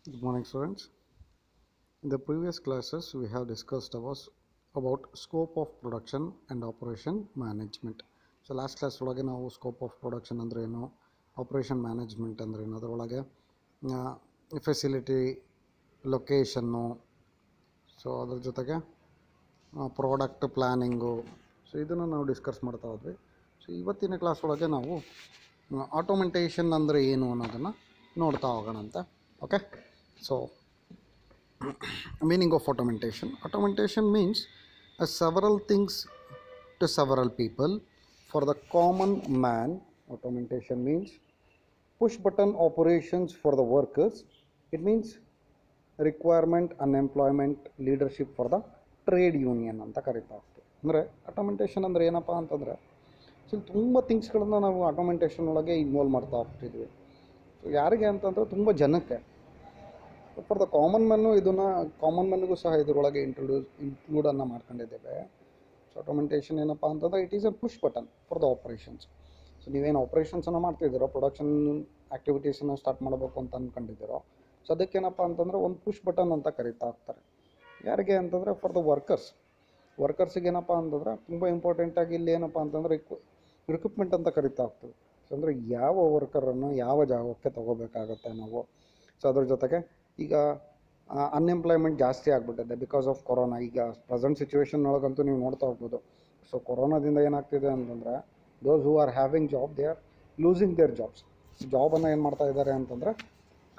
Good morning, students. In the previous classes, we have discussed about scope of production and operation management. So last class ಒಳಗೆ ನಾವು scope of production ಅಂದ್ರೆ ಏನು, operation management ಅಂದ್ರೆ ಏನು, ಅದರೊಳಗೆ facility, location, so ಅದ್ರ ಜೊತೆಗೆ product planning, so ಇದನ್ನು ನಾವು ಡಿಸ್ಕಸ್ ಮಾಡ್ತಾ ಹೋದ್ವಿ. ಸೊ ಇವತ್ತಿನ ಕ್ಲಾಸ್ ಒಳಗೆ ನಾವು ಆಟೋಮೆಂಟೇಷನ್ ಅಂದರೆ ಏನು ಅನ್ನೋದನ್ನು ನೋಡ್ತಾ ಹೋಗೋಣ ಅಂತ. Okay, so meaning of automation means several things to several people. For the common man, automation means push button operations for the workers. It means requirement, unemployment, leadership for the trade union ಅಂತ ಕರಿತಾ ಹೋಗ್ತೀವಿ. ಅಂದರೆ ಆಟೋಮೆಂಟೇಷನ್ ಅಂದರೆ ಏನಪ್ಪ ಅಂತಂದರೆ, so ತುಂಬ ಥಿಂಗ್ಸ್ಗಳನ್ನು ನಾವು ಆಟೋಮೆಂಟೇಷನ್ ಒಳಗೆ ಇನ್ವಾಲ್ವ್ ಮಾಡ್ತಾ ಹೋಗ್ತಿದ್ವಿ. ಸೊ ಯಾರಿಗೆ ಅಂತಂದರೆ ತುಂಬ ಜನಕ್ಕೆ. ಫಾರ್ ದ ಕಾಮನ್ ಮ್ಯಾನು ಇದನ್ನು ಕಾಮನ್ ಮ್ಯಾನ್ಗೂ ಸಹ ಇದರೊಳಗೆ ಇನ್ಕ್ಲೂಡನ್ನು ಮಾಡ್ಕೊಂಡಿದ್ದೇವೆ. ಸೊ ಆಟೋಮೆಂಟೇಷನ್ ಏನಪ್ಪ ಅಂತಂದರೆ it is a push button for the operations. So ನೀವೇನು ಆಪ್ರೇಷನ್ಸನ್ನು ಮಾಡ್ತಿದ್ದೀರೋ, ಪ್ರೊಡಕ್ಷನ್ ಆ್ಯಕ್ಟಿವಿಟೀಸನ್ನು ಸ್ಟಾರ್ಟ್ ಮಾಡಬೇಕು ಅಂತ ಅಂದ್ಕೊಂಡಿದ್ದೀರೋ, ಸೊ ಅದಕ್ಕೇನಪ್ಪ ಅಂತಂದರೆ ಒಂದು ಪುಷ್ ಬಟನ್ ಅಂತ ಕರಿತಾ ಹೋಗ್ತಾರೆ. ಯಾರಿಗೆ ಅಂತಂದರೆ ಫಾರ್ ದ ವರ್ಕರ್ಸಿಗೆ ಏನಪ್ಪ ಅಂತಂದರೆ ತುಂಬ ಇಂಪಾರ್ಟೆಂಟಾಗಿ ಇಲ್ಲಿ ಏನಪ್ಪ ಅಂತಂದರೆ ರಿಕ್ರೂಟ್ಮೆಂಟ್ ಅಂತ ಕರಿತಾ ಹೋಗ್ತೀವಿ. ಸೊ ಅಂದರೆ ಯಾವ ವರ್ಕರನ್ನು ಯಾವ ಜಾಗಕ್ಕೆ ತೊಗೋಬೇಕಾಗತ್ತೆ ನಾವು. ಸೊ ಅದ್ರ ಜೊತೆಗೆ ಈಗ ಅನ್ಎಂಪ್ಲಾಯ್ಮೆಂಟ್ ಜಾಸ್ತಿ ಆಗಿಬಿಟ್ಟಿದೆ ಬಿಕಾಸ್ ಆಫ್ ಕೊರೋನಾ. ಈಗ ಪ್ರೆಸೆಂಟ್ ಸಿಚುವೇಶನ್ ಒಳಗಂತೂ ನೀವು ನೋಡ್ತಾ ಹೋಗ್ಬೋದು. ಸೊ ಕೊರೋನಾದಿಂದ ಏನಾಗ್ತಿದೆ ಅಂತಂದರೆ, those who are having job they are losing their jobs. ಜಾಬನ್ನು ಏನು ಮಾಡ್ತಾ ಇದ್ದಾರೆ ಅಂತಂದರೆ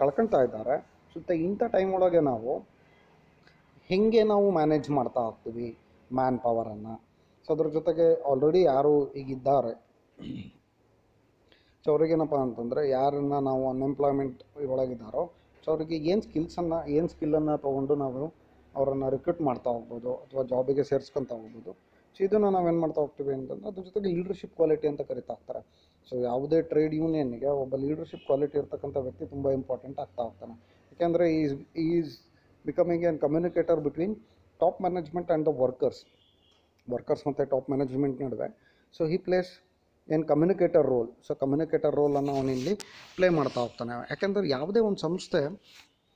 ಕಳ್ಕೊಳ್ತಾ ಇದ್ದಾರೆ. ಸುತ್ತ ಇಂಥ ಟೈಮ್ ಒಳಗೆ ನಾವು ಹೇಗೆ ನಾವು ಮ್ಯಾನೇಜ್ ಮಾಡ್ತಾ ಹೋಗ್ತೀವಿ ಮ್ಯಾನ್ ಪವರನ್ನು. ಸೊ ಅದ್ರ ಜೊತೆಗೆ ಆಲ್ರೆಡಿ ಯಾರು ಈಗಿದ್ದಾರೆ, ಸೊ ಅವ್ರಿಗೇನಪ್ಪ ಅಂತಂದರೆ ಯಾರನ್ನು ನಾವು ಅನ್ಎಂಪ್ಲಾಯ್ಮೆಂಟ್ ಒಳಗಿದ್ದಾರೋ, ಸೊ ಅವರಿಗೆ ಏನು ಸ್ಕಿಲ್ಲನ್ನು ತೊಗೊಂಡು ನಾವು ಅವರನ್ನು ರಿಕ್ರೂಟ್ ಮಾಡ್ತಾ ಹೋಗ್ಬೋದು ಅಥವಾ ಜಾಬಿಗೆ ಸೇರಿಸ್ಕೊತಾ ಹೋಗ್ಬೋದು. ಸೊ ಇದನ್ನು ನಾವೇನು ಮಾಡ್ತಾ ಹೋಗ್ತೀವಿ ಅಂತಂದರೆ ಅದ್ರ ಜೊತೆಗೆ ಲೀಡರ್ಶಿಪ್ ಕ್ವಾಲಿಟಿ ಅಂತ ಕರಿತಾ ಹೋಗ್ತಾರೆ. ಸೊ ಯಾವುದೇ ಟ್ರೇಡ್ ಯೂನಿಯನ್ನಿಗೆ ಒಬ್ಬ ಲೀಡರ್ಶಿಪ್ ಕ್ವಾಲಿಟಿ ಇರ್ತಕ್ಕಂಥ ವ್ಯಕ್ತಿ ತುಂಬ ಇಂಪಾರ್ಟೆಂಟ್ ಆಗ್ತಾ ಹೋಗ್ತಾನೆ. ಯಾಕೆಂದರೆ is becoming an communicator between top management and the workers ಮತ್ತು ಟಾಪ್ ಮ್ಯಾನೇಜ್ಮೆಂಟ್ ನಡುವೆ. ಸೊ ಹಿ ಪ್ಲೇಸ್ ಏನು ಕಮ್ಯುನಿಕೇಟರ್ ರೋಲ್. ಸೊ ಕಮ್ಯುನಿಕೇಟರ್ ರೋಲನ್ನು ಅವನಿಲ್ಲಿ ಪ್ಲೇ ಮಾಡ್ತಾ ಹೋಗ್ತಾನೆ. ಯಾಕೆಂದರೆ ಯಾವುದೇ ಒಂದು ಸಂಸ್ಥೆ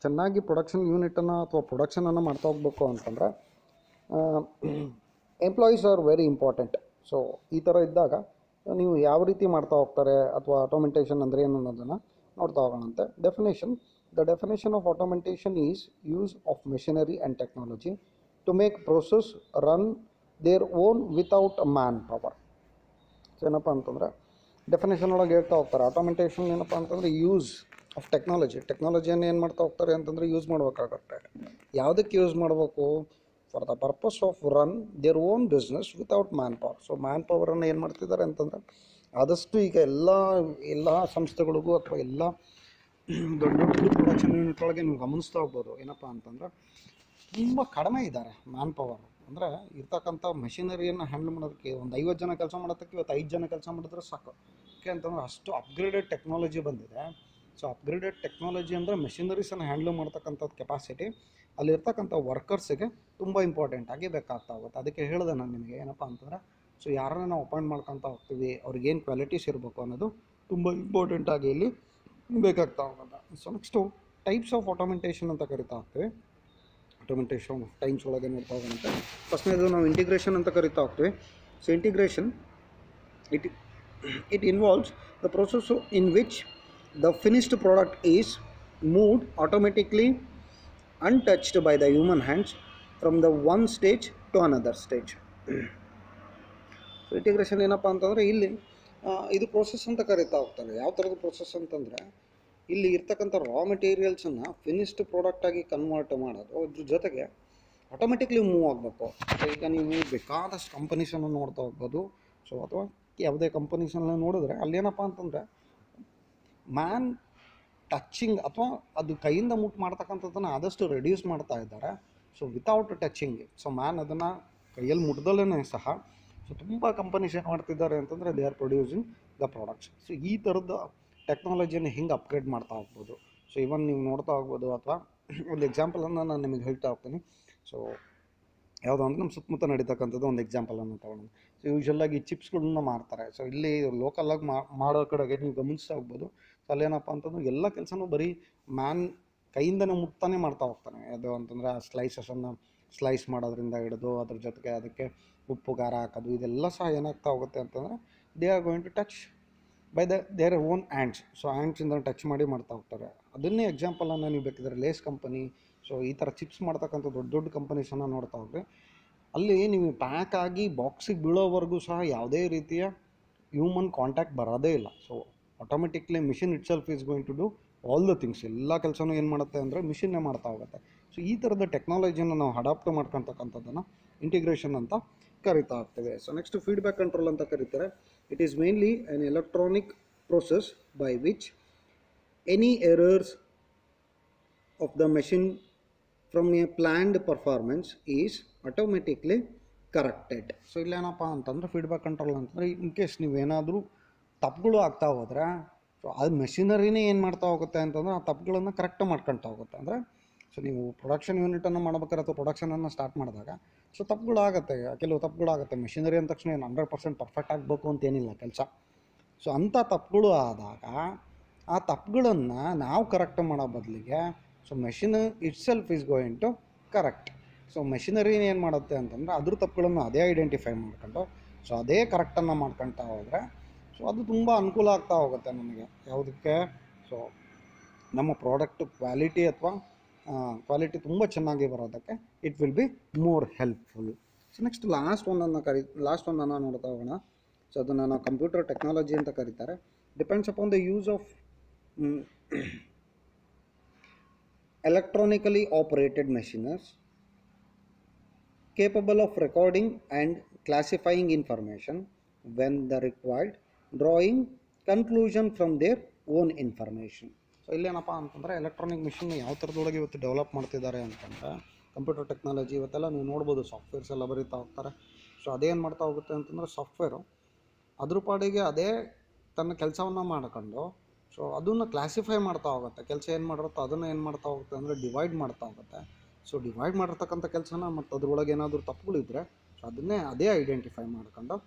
ಚೆನ್ನಾಗಿ ಪ್ರೊಡಕ್ಷನ್ ಯೂನಿಟನ್ನು ಅಥವಾ ಪ್ರೊಡಕ್ಷನನ್ನು ಮಾಡ್ತಾ ಹೋಗ್ಬೇಕು ಅಂತಂದರೆ employees are very important. So ಈ ಥರ ಇದ್ದಾಗ ನೀವು ಯಾವ ರೀತಿ ಮಾಡ್ತಾ ಹೋಗ್ತಾರೆ ಅಥವಾ ಆಟೋಮೆಂಟೇಷನ್ ಅಂದರೆ ಏನು ಅನ್ನೋದನ್ನು ನೋಡ್ತಾ ಹೋಗೋಣಂತೆ. The definition of automation is use of machinery and technology to make process run their own without man power. So ಏನಪ್ಪ ಅಂತಂದರೆ ಡೆಫಿನೇಷನ್ ಒಳಗೆ ಹೇಳ್ತಾ ಹೋಗ್ತಾರೆ, ಆಟೋಮೆಂಟೇಷನ್ ಏನಪ್ಪ ಅಂತಂದರೆ ಯೂಸ್ ಆಫ್ ಟೆಕ್ನಾಲಜಿಯನ್ನು ಏನು ಮಾಡ್ತಾ ಹೋಗ್ತಾರೆ ಅಂತಂದರೆ ಯೂಸ್ ಮಾಡಬೇಕಾಗತ್ತೆ. ಯಾವುದಕ್ಕೆ ಯೂಸ್ ಮಾಡಬೇಕು? For the purpose of run their own business without man power. So man ಪವರನ್ನು ಏನು ಮಾಡ್ತಿದ್ದಾರೆ ಅಂತಂದರೆ ಆದಷ್ಟು ಈಗ ಎಲ್ಲ ಸಂಸ್ಥೆಗಳಿಗೂ ಅಥವಾ ಎಲ್ಲ ದೊಡ್ಡ ದೊಡ್ಡ ಪ್ರೊಡಕ್ಷನ್ ಯೂನಿಟ್ ಒಳಗೆ ನೀವು ಗಮನಿಸ್ತಾ ಹೋಗ್ಬೋದು. ಏನಪ್ಪ ಅಂತಂದರೆ ತುಂಬ ಕಡಿಮೆ ಇದ್ದಾರೆ ಮ್ಯಾನ್ ಪವರ್. ಅಂದರೆ ಇರ್ತಕ್ಕಂಥ ಮೆಷಿನರಿಯನ್ನು ಹ್ಯಾಂಡಲ್ ಮಾಡೋದಕ್ಕೆ ಒಂದು 50 ಜನ ಕೆಲಸ ಮಾಡೋದಕ್ಕೆ ಇವತ್ತು 5 ಜನ ಕೆಲಸ ಮಾಡಿದ್ರೆ ಸಾಕು. ಯಾಕೆ ಅಂತಂದರೆ ಅಷ್ಟು ಅಪ್ಗ್ರೇಡೆಡ್ ಟೆಕ್ನಾಲಜಿ ಬಂದಿದೆ. ಸೊ ಅಪ್ಗ್ರೇಡೆಡ್ ಟೆಕ್ನಾಲಜಿ ಅಂದರೆ ಮೆಷಿನರೀಸನ್ನು ಹ್ಯಾಂಡಲ್ ಮಾಡ್ತಕ್ಕಂಥದ್ದು ಕೆಪಾಸಿಟಿ ಅಲ್ಲಿರ್ತಕ್ಕಂಥ ವರ್ಕರ್ಸಿಗೆ ತುಂಬ ಇಂಪಾರ್ಟೆಂಟಾಗಿ ಬೇಕಾಗ್ತಾ ಹೋಗುತ್ತೆ. ಅದಕ್ಕೆ ಹೇಳಿದೆ ನಾನು ನಿಮಗೆ ಏನಪ್ಪ ಅಂತಂದರೆ, ಸೊ ಯಾರನ್ನ ನಾವು ಅಪಾಯಿಂಟ್ ಮಾಡ್ಕೊತಾ ಹೋಗ್ತೀವಿ, ಅವ್ರಿಗೇನು ಕ್ವಾಲಿಟೀಸ್ ಇರಬೇಕು ಅನ್ನೋದು ತುಂಬ ಇಂಪಾರ್ಟೆಂಟಾಗಿ ಇಲ್ಲಿ ಬೇಕಾಗ್ತಾ ಹೋಗುತ್ತೆ. So next types of automation ಅಂತ ಕರಿತಾ ಹೋಗ್ತೀವಿ. ಆಟೋಮೆಂಟೇಷನ್ ಟೈಮ್ಸ್ ಒಳಗೆ ನೋಡ್ತಾ ಹೋಗೋಣಂತೆ. ಫಸ್ಟ್ನೇದು ನಾವು ಇಂಟಿಗ್ರೇಷನ್ ಅಂತ ಕರಿತಾ ಹೋಗ್ತೀವಿ. So integration it involves the process in which the finished product is moved automatically untouched by the human hands from the one stage to another stage. So integration ಏನಪ್ಪ ಅಂತಂದರೆ ಇಲ್ಲಿ ಇದು ಪ್ರೋಸೆಸ್ ಅಂತ ಕರಿತಾ ಹೋಗ್ತಾರೆ. ಯಾವ ಥರದ ಪ್ರೋಸೆಸ್ ಅಂತಂದರೆ ಇಲ್ಲಿ ಇರ್ತಕ್ಕಂಥ ರಾ ಮೆಟೀರಿಯಲ್ಸನ್ನು ಫಿನಿಶ್ಡ್ ಪ್ರಾಡಕ್ಟಾಗಿ ಕನ್ವರ್ಟ್ ಮಾಡೋದು, ಅದ್ರ ಜೊತೆಗೆ ಆಟೋಮೆಟಿಕ್ಲಿ ಮೂವ್ ಆಗಬೇಕು. ಸೊ ಈಗ ನೀವು ಬೇಕಾದಷ್ಟು ಕಂಪನೀಸನ್ನು ನೋಡ್ತಾ ಹೋಗ್ಬೋದು. ಸೊ ಅಥವಾ ಯಾವುದೇ ಕಂಪನೀಸನ್ನು ನೋಡಿದ್ರೆ ಅಲ್ಲೇನಪ್ಪ ಅಂತಂದರೆ ಮ್ಯಾನ್ ಟಚ್ಚಿಂಗ್ ಅಥವಾ ಅದು ಕೈಯಿಂದ ಮುಟ್ಟು ಮಾಡ್ತಕ್ಕಂಥದ್ದನ್ನು ಆದಷ್ಟು ರೆಡ್ಯೂಸ್ ಮಾಡ್ತಾ ಇದ್ದಾರೆ. So without touching, so man ಅದನ್ನು ಕೈಯಲ್ಲಿ ಮುಟ್ದಲ್ಲೇ ಸಹ ಸೊ ತುಂಬ ಕಂಪನೀಸ್ ಏನು ಮಾಡ್ತಿದ್ದಾರೆ ಅಂತಂದರೆ they R producing the products. So ಈ ಥರದ ಟೆಕ್ನಾಲಜಿಯನ್ನು ಹಿಂಗೆ ಅಪ್ಗ್ರೇಡ್ ಮಾಡ್ತಾ ಹೋಗ್ಬೋದು. ಸೊ ಇವನ್ ನೀವು ನೋಡ್ತಾ ಹೋಗ್ಬೋದು. ಅಥವಾ ಒಂದು ಎಕ್ಸಾಂಪಲನ್ನು ನಾನು ನಿಮಗೆ ಹೇಳ್ತಾ ಹೋಗ್ತೀನಿ. ಸೊ ಯಾವುದೋ ಅಂದರೆ ನಮ್ಮ ಸುತ್ತಮುತ್ತ ನಡೀತಕ್ಕಂಥದ್ದು ಒಂದು ಎಕ್ಸಾಂಪಲನ್ನು ತೊಗೊಳ್ಳೋಣ. ಸೊ ಯೂಶ್ವಲಾಗಿ ಚಿಪ್ಸ್ಗಳನ್ನ ಮಾರ್ತಾರೆ. ಸೊ ಇಲ್ಲಿ ಲೋಕಲಾಗಿ ಮಾಡೋ ಕಡೆಗೆ ನೀವು ಗಮನಿಸ್ತಾ ಹೋಗ್ಬೋದು. ಸೊ ಅಲ್ಲೇನಪ್ಪ ಅಂತಂದ್ರೆ ಎಲ್ಲ ಕೆಲಸನೂ ಬರೀ ಮ್ಯಾನ್ ಕೈಯಿಂದನೇ ಮುಟ್ತಾನೆ ಮಾಡ್ತಾ ಹೋಗ್ತಾನೆ. ಅದು ಅಂತಂದರೆ ಆ ಸ್ಲೈಸಸನ್ನು ಸ್ಲೈಸ್ ಮಾಡೋದ್ರಿಂದ ಹಿಡಿದು ಅದ್ರ ಜೊತೆಗೆ ಅದಕ್ಕೆ ಉಪ್ಪು ಖಾರ ಹಾಕೋದು ಇದೆಲ್ಲ ಸಹ ಏನಾಗ್ತಾ ಹೋಗುತ್ತೆ ಅಂತಂದರೆ they are going to touch by their own hands. So ಹ್ಯಾಂಡ್ಸಿಂದ ಟಚ್ ಮಾಡಿ ಮಾಡ್ತಾ ಹೋಗ್ತಾರೆ. ಅದನ್ನೇ ಎಕ್ಸಾಂಪಲನ್ನು ನೀವು ಬೇಕಿದ್ರೆ ಲೇಸ್ ಕಂಪನಿ, ಸೊ ಈ ಥರ ಚಿಪ್ಸ್ ಮಾಡ್ತಕ್ಕಂಥ ದೊಡ್ಡ ದೊಡ್ಡ ಕಂಪನೀಸನ್ನು ನೋಡ್ತಾ ಹೋಗ್ರಿ. ಅಲ್ಲಿ ನೀವು ಪ್ಯಾಕ್ ಆಗಿ ಬಾಕ್ಸಿಗೆ ಬೀಳೋವರೆಗೂ ಸಹ ಯಾವುದೇ ರೀತಿಯ ಹ್ಯೂಮನ್ ಕಾಂಟ್ಯಾಕ್ಟ್ ಬರೋದೇ ಇಲ್ಲ. So automatically machine itself is going to do all the things. ಎಲ್ಲ ಕೆಲಸನೂ ಏನು ಮಾಡುತ್ತೆ ಅಂದರೆ ಮಿಷಿನ್ನೇ ಮಾಡ್ತಾ ಹೋಗುತ್ತೆ. ಸೊ ಈ ಥರದ ಟೆಕ್ನಾಲಜಿಯನ್ನು ನಾವು ಅಡಾಪ್ಟ್ ಮಾಡ್ಕೊತಕ್ಕಂಥದ್ದನ್ನು ಇಂಟಿಗ್ರೇಷನ್ ಅಂತ ಕರಿತಾ ಹೋಗ್ತೇವೆ. ಸೊ ನೆಕ್ಸ್ಟ್ ಫೀಡ್ಬ್ಯಾಕ್ ಕಂಟ್ರೋಲ್ ಅಂತ ಕರೀತಾರೆ. It is mainly on electronic process by which any errors of the machine from a planned performance is automatically corrected. So ಇಲ್ಲೇನಪ್ಪ ಅಂತಂದರೆ ಫೀಡ್ಬ್ಯಾಕ್ ಕಂಟ್ರೋಲ್ ಅಂತಂದರೆ ಇನ್ ಕೇಸ್ ನೀವೇನಾದರೂ ತಪ್ಪುಗಳು ಆಗ್ತಾ ಹೋದರೆ ಸೊ ಅದು ಮೆಷಿನರಿನೇ ಏನು ಮಾಡ್ತಾ ಹೋಗುತ್ತೆ ಅಂತಂದರೆ ಆ ತಪ್ಪುಗಳನ್ನು ಕರೆಕ್ಟ್ ಮಾಡ್ಕೊಳ್ತಾ ಹೋಗುತ್ತೆ. ಅಂದರೆ ಸೊ ನೀವು ಪ್ರೊಡಕ್ಷನ್ ಯೂನಿಟನ್ನು ಮಾಡ್ಬೇಕಾದ್ರೆ ಅಥವಾ ಪ್ರೊಡಕ್ಷನನ್ನು ಸ್ಟಾರ್ಟ್ ಮಾಡಿದಾಗ ಸೊ ತಪ್ಪುಗಳಾಗುತ್ತೆ, ಕೆಲವು ತಪ್ಪುಗಳಾಗುತ್ತೆ. ಮೆಷಿನರಿ ಅಂದ ತಕ್ಷಣ ಏನು 100% ಪರ್ಫೆಕ್ಟ್ ಆಗಬೇಕು ಅಂತೇನಿಲ್ಲ ಕೆಲಸ. ಸೊ ಅಂಥ ತಪ್ಪುಗಳು ಆದಾಗ ಆ ತಪ್ಪುಗಳನ್ನು ನಾವು ಕರೆಕ್ಟ್ ಮಾಡೋ ಬದಲಿಗೆ so machine itself is going to correct. So machinery ಏನು ಮಾಡುತ್ತೆ ಅಂತಂದರೆ ಅದ್ರ ತಪ್ಪುಗಳನ್ನು ಅದೇ ಐಡೆಂಟಿಫೈ ಮಾಡ್ಕೊಂಡು ಸೊ ಅದೇ ಕರೆಕ್ಟನ್ನು ಮಾಡ್ಕೊಳ್ತಾ ಹೋದರೆ ಸೊ ಅದು ತುಂಬ ಅನುಕೂಲ ಆಗ್ತಾ ಹೋಗುತ್ತೆ ನಮಗೆ. ಯಾವುದಕ್ಕೆ? ಸೊ ನಮ್ಮ ಪ್ರಾಡಕ್ಟ್ ಕ್ವಾಲಿಟಿ ಅಥವಾ ಕ್ವಾಲಿಟಿ ತುಂಬ ಚೆನ್ನಾಗಿ ಬರೋದಕ್ಕೆ it will be more helpful. So next last ಒಂದನ್ನು ನೋಡ್ತಾ ಹೋಗೋಣ. ಸೊ ಅದನ್ನು ನಾವು ಕಂಪ್ಯೂಟರ್ ಟೆಕ್ನಾಲಜಿ ಅಂತ ಕರೀತಾರೆ. Depends upon the use of electronically operated machines capable of recording and classifying information when the required, drawing conclusion from their own information. So ಇಲ್ಲೇನಪ್ಪ ಅಂತಂದರೆ electronic machine ಯಾವ ಥರದೊಳಗೆ ಇವತ್ತು ಡೆವಲಪ್ ಮಾಡ್ತಿದ್ದಾರೆ ಅಂತಂದರೆ ಕಂಪ್ಯೂಟರ್ ಟೆಕ್ನಾಲಜಿ ಇವತ್ತೆಲ್ಲ ನೀವು ನೋಡ್ಬೋದು ಸಾಫ್ಟ್ವೇರ್ಸ್ ಎಲ್ಲ ಬರೀತಾ ಹೋಗ್ತಾರೆ. ಸೊ ಅದೇನು ಮಾಡ್ತಾ ಹೋಗುತ್ತೆ ಅಂತಂದರೆ ಸಾಫ್ಟ್ವೇರು ಅದ್ರ ಪಾಡಿಗೆ ಅದೇ ತನ್ನ ಕೆಲಸವನ್ನು ಮಾಡ್ಕೊಂಡು ಸೊ ಅದನ್ನು ಕ್ಲಾಸಿಫೈ ಮಾಡ್ತಾ ಹೋಗುತ್ತೆ. ಕೆಲಸ ಏನು ಮಾಡಿರುತ್ತೋ ಅದನ್ನು ಏನು ಮಾಡ್ತಾ ಹೋಗುತ್ತೆ ಅಂದರೆ ಡಿವೈಡ್ ಮಾಡ್ತಾ ಹೋಗುತ್ತೆ. ಸೊ ಡಿವೈಡ್ ಮಾಡಿರ್ತಕ್ಕಂಥ ಕೆಲಸನ ಮತ್ತು ಅದ್ರೊಳಗೆ ಏನಾದರೂ ತಪ್ಪುಗಳಿದ್ದರೆ ಸೊ ಅದನ್ನೇ ಅದೇ ಐಡೆಂಟಿಫೈ ಮಾಡ್ಕೊಂಡು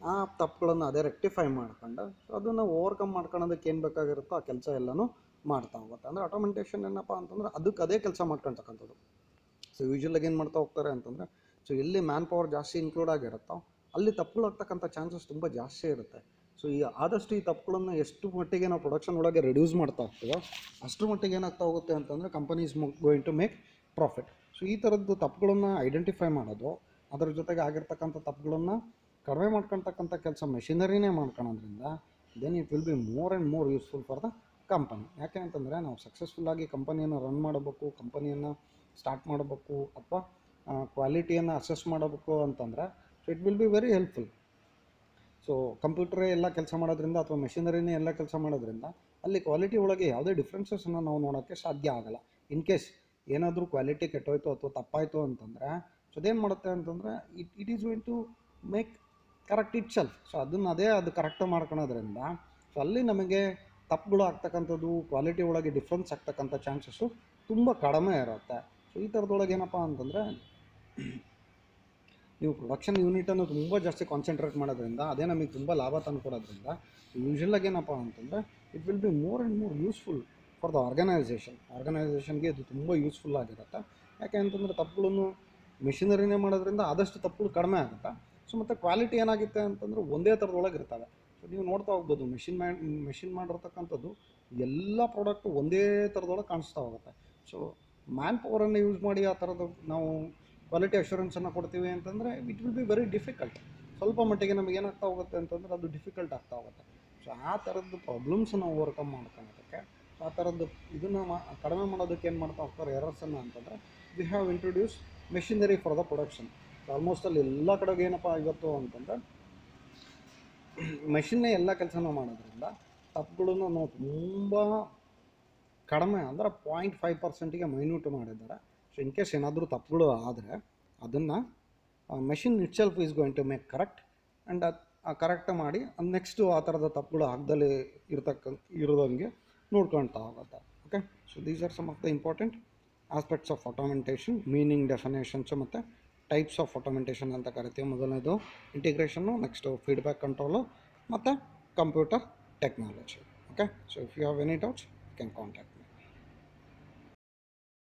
ಆ ತಪ್ಪುಗಳನ್ನು ಅದೇ ರೆಕ್ಟಿಫೈ ಮಾಡ್ಕೊಂಡು ಸೊ ಅದನ್ನು ಓವರ್ಕಮ್ ಮಾಡ್ಕೊಳ್ಳೋದಕ್ಕೆ ಏನು ಬೇಕಾಗಿರುತ್ತೋ ಆ ಕೆಲಸ ಎಲ್ಲನೂ ಮಾಡ್ತಾ ಹೋಗುತ್ತೆ. ಅಂದರೆ ಆಟೋಮೆಂಟೇಷನ್ ಏನಪ್ಪ ಅಂತಂದರೆ ಅದಕ್ಕೆ ಅದೇ ಕೆಲಸ ಮಾಡ್ಕೊಳ್ತಕ್ಕಂಥದ್ದು. ಸೊ ಯೂಶ್ವಲಾಗಿ ಏನು ಮಾಡ್ತಾ ಹೋಗ್ತಾರೆ ಅಂತಂದರೆ ಸೊ ಎಲ್ಲಿ ಮ್ಯಾನ್ ಪವರ್ ಜಾಸ್ತಿ ಇನ್ಕ್ಲೂಡ್ ಆಗಿರುತ್ತೋ ಅಲ್ಲಿ ತಪ್ಪುಗಳಾಗ್ತಕ್ಕಂಥ ಚಾನ್ಸಸ್ ತುಂಬ ಜಾಸ್ತಿ ಇರುತ್ತೆ. ಸೊ ಆದಷ್ಟು ಈ ತಪ್ಪುಗಳನ್ನು ಎಷ್ಟು ಮಟ್ಟಿಗೆ ನಾವು ಪ್ರೊಡಕ್ಷನ್ ಒಳಗೆ ರಿಡ್ಯೂಸ್ ಮಾಡ್ತಾ ಹೋಗ್ತೀವೋ ಅಷ್ಟು ಮಟ್ಟಿಗೆ ಏನಾಗ್ತಾ ಹೋಗುತ್ತೆ ಅಂತಂದರೆ companies going to make profit. So ಈ ಥರದ್ದು ತಪ್ಪುಗಳನ್ನು ಐಡೆಂಟಿಫೈ ಮಾಡೋದು, ಅದರ ಜೊತೆಗೆ ಆಗಿರ್ತಕ್ಕಂಥ ತಪ್ಪುಗಳನ್ನು ಕಡಿಮೆ ಮಾಡ್ಕೊಳ್ತಕ್ಕಂಥ ಕೆಲಸ ಮೆಷಿನರಿನೇ ಮಾಡ್ಕೊಳೋದ್ರಿಂದ then it will be more and more useful for the company. ಯಾಕೆ ಅಂತಂದರೆ ನಾವು ಸಕ್ಸಸ್ಫುಲ್ಲಾಗಿ ಕಂಪನಿಯನ್ನು ರನ್ ಮಾಡಬೇಕು, ಕಂಪನಿಯನ್ನು ಸ್ಟಾರ್ಟ್ ಮಾಡಬೇಕು ಅಥವಾ ಕ್ವಾಲಿಟಿಯನ್ನು ಅಸೆಸ್ ಮಾಡಬೇಕು ಅಂತಂದರೆ so it will be very helpful. So ಕಂಪ್ಯೂಟರೇ ಎಲ್ಲ ಕೆಲಸ ಮಾಡೋದ್ರಿಂದ ಅಥವಾ ಮೆಷಿನರಿನೇ ಎಲ್ಲ ಕೆಲಸ ಮಾಡೋದ್ರಿಂದ ಅಲ್ಲಿ ಕ್ವಾಲಿಟಿ ಒಳಗೆ ಯಾವುದೇ ಡಿಫ್ರೆನ್ಸಸ್ಸನ್ನು ನಾವು ನೋಡೋಕ್ಕೆ ಸಾಧ್ಯ ಆಗೋಲ್ಲ. ಇನ್ ಕೇಸ್ ಏನಾದರೂ ಕ್ವಾಲಿಟಿ ಕೆಟ್ಟೋಯ್ತು ಅಥವಾ ತಪ್ಪಾಯಿತು ಅಂತಂದರೆ ಸೊ ಅದೇನು ಮಾಡುತ್ತೆ ಅಂತಂದರೆ it is going to make correct itself. So ಅದು ಕರೆಕ್ಟ್ ಮಾಡ್ಕೊಳೋದ್ರಿಂದ ಸೊ ಅಲ್ಲಿ ನಮಗೆ ತಪ್ಪುಗಳು ಆಗ್ತಕ್ಕಂಥದ್ದು, ಕ್ವಾಲಿಟಿ ಒಳಗೆ ಡಿಫ್ರೆನ್ಸ್ ಆಗ್ತಕ್ಕಂಥ ಚಾನ್ಸಸ್ಸು ತುಂಬ ಕಡಿಮೆ ಇರುತ್ತೆ. ಸೊ ಈ ಥರದೊಳಗೆ ಏನಪ್ಪ ಅಂತಂದರೆ ನೀವು ಪ್ರೊಡಕ್ಷನ್ ಯೂನಿಟನ್ನು ತುಂಬ ಜಾಸ್ತಿ ಕಾನ್ಸಂಟ್ರೇಟ್ ಮಾಡೋದ್ರಿಂದ ಅದೇ ನಮಗೆ ತುಂಬ ಲಾಭ ತಂದುಕೊಡೋದ್ರಿಂದ ಯೂಶ್ವಲಾಗಿ ಏನಪ್ಪ ಅಂತಂದರೆ it will be more and more useful for the ಆರ್ಗನೈಸೇಷನ್ಗೆ ಇದು ತುಂಬ ಯೂಸ್ಫುಲ್ ಆಗಿರುತ್ತೆ. ಯಾಕೆ ಅಂತಂದರೆ ತಪ್ಪುಗಳನ್ನು ಮಿಷಿನರಿನೇ ಮಾಡೋದ್ರಿಂದ ಆದಷ್ಟು ತಪ್ಪುಗಳು ಕಡಿಮೆ ಆಗುತ್ತೆ. ಸೊ ಮತ್ತು ಕ್ವಾಲಿಟಿ ಏನಾಗುತ್ತೆ ಅಂತಂದರೆ ಒಂದೇ ಥರದೊಳಗೆ ಇರ್ತವೆ. ಸೊ ನೀವು ನೋಡ್ತಾ ಹೋಗ್ಬೋದು ಮೆಷಿನ್ ಮಾಡಿರ್ತಕ್ಕಂಥದ್ದು ಎಲ್ಲ ಪ್ರಾಡಕ್ಟು ಒಂದೇ ಥರದೊಳಗೆ ಕಾಣಿಸ್ತಾ ಹೋಗುತ್ತೆ. ಸೊ ಮ್ಯಾನ್ ಪವರನ್ನು ಯೂಸ್ ಮಾಡಿ ಆ ಥರದ್ದು ನಾವು ಕ್ವಾಲಿಟಿ ಅಶ್ಯೂರೆನ್ಸನ್ನು ಕೊಡ್ತೀವಿ ಅಂತಂದರೆ it will be very difficult. ಸ್ವಲ್ಪ ಮಟ್ಟಿಗೆ ನಮಗೆ ಏನಾಗ್ತಾ ಹೋಗುತ್ತೆ ಅಂತಂದರೆ ಅದು ಡಿಫಿಕಲ್ಟ್ ಆಗ್ತಾ ಹೋಗುತ್ತೆ. ಸೊ ಆ ಥರದ್ದು ಪ್ರಾಬ್ಲಮ್ಸನ್ನು ಓವರ್ಕಮ್ ಮಾಡ್ಕೊಳ್ಳೋದಕ್ಕೆ ಆ ಥರದ್ದು ಇದನ್ನು ಕಡಿಮೆ ಮಾಡೋದಕ್ಕೆ ಏನು ಮಾಡ್ತಾ ಹೋಗ್ತಾರೆ ಎರರ್ಸನ್ನು ಅಂತಂದರೆ we have introduce machinery for the production. Almost ಅಲ್ಲಿ ಎಲ್ಲ ಕಡೆಗೆ ಏನಪ್ಪ ಇವತ್ತು ಅಂತಂದರೆ ಮೆಷಿನ್ನೇ ಎಲ್ಲ ಕೆಲಸನೂ ಮಾಡೋದ್ರಿಂದ ತಪ್ಪುಗಳನ್ನು ನಾವು ತುಂಬ ಕಡಿಮೆ ಅಂದರೆ 0.5%ಗೆ ಮೈನ್ಯೂಟ್ ಮಾಡಿದ್ದಾರೆ. ಸೊ ಇನ್ ಕೇಸ್ ಏನಾದರೂ ತಪ್ಪುಗಳು ಆದರೆ ಅದನ್ನು machine itself is going to make correct and correct ಮಾಡಿ ನೆಕ್ಸ್ಟು ಆ ಥರದ ತಪ್ಪುಗಳು ಆಗದಲ್ಲೇ ಇರೋದಂಗೆ ನೋಡ್ಕೊಳ್ತಾ ಹೋಗುತ್ತೆ. Okay, so these are some of the important aspects of automation, meaning, definitions ಮತ್ತು ಟೈಪ್ಸ್ ಆಫ್ ಆಟೋಮೆಂಟೇಷನ್ ಅಂತ ಕರಿತೀವಿ. ಮೊದಲನೇದು ಇಂಟಿಗ್ರೇಷನ್ನು, ನೆಕ್ಸ್ಟು ಫೀಡ್ಬ್ಯಾಕ್ ಕಂಟ್ರೋಲು ಮತ್ತು computer technology. Okay, so if you have any doubts you can contact.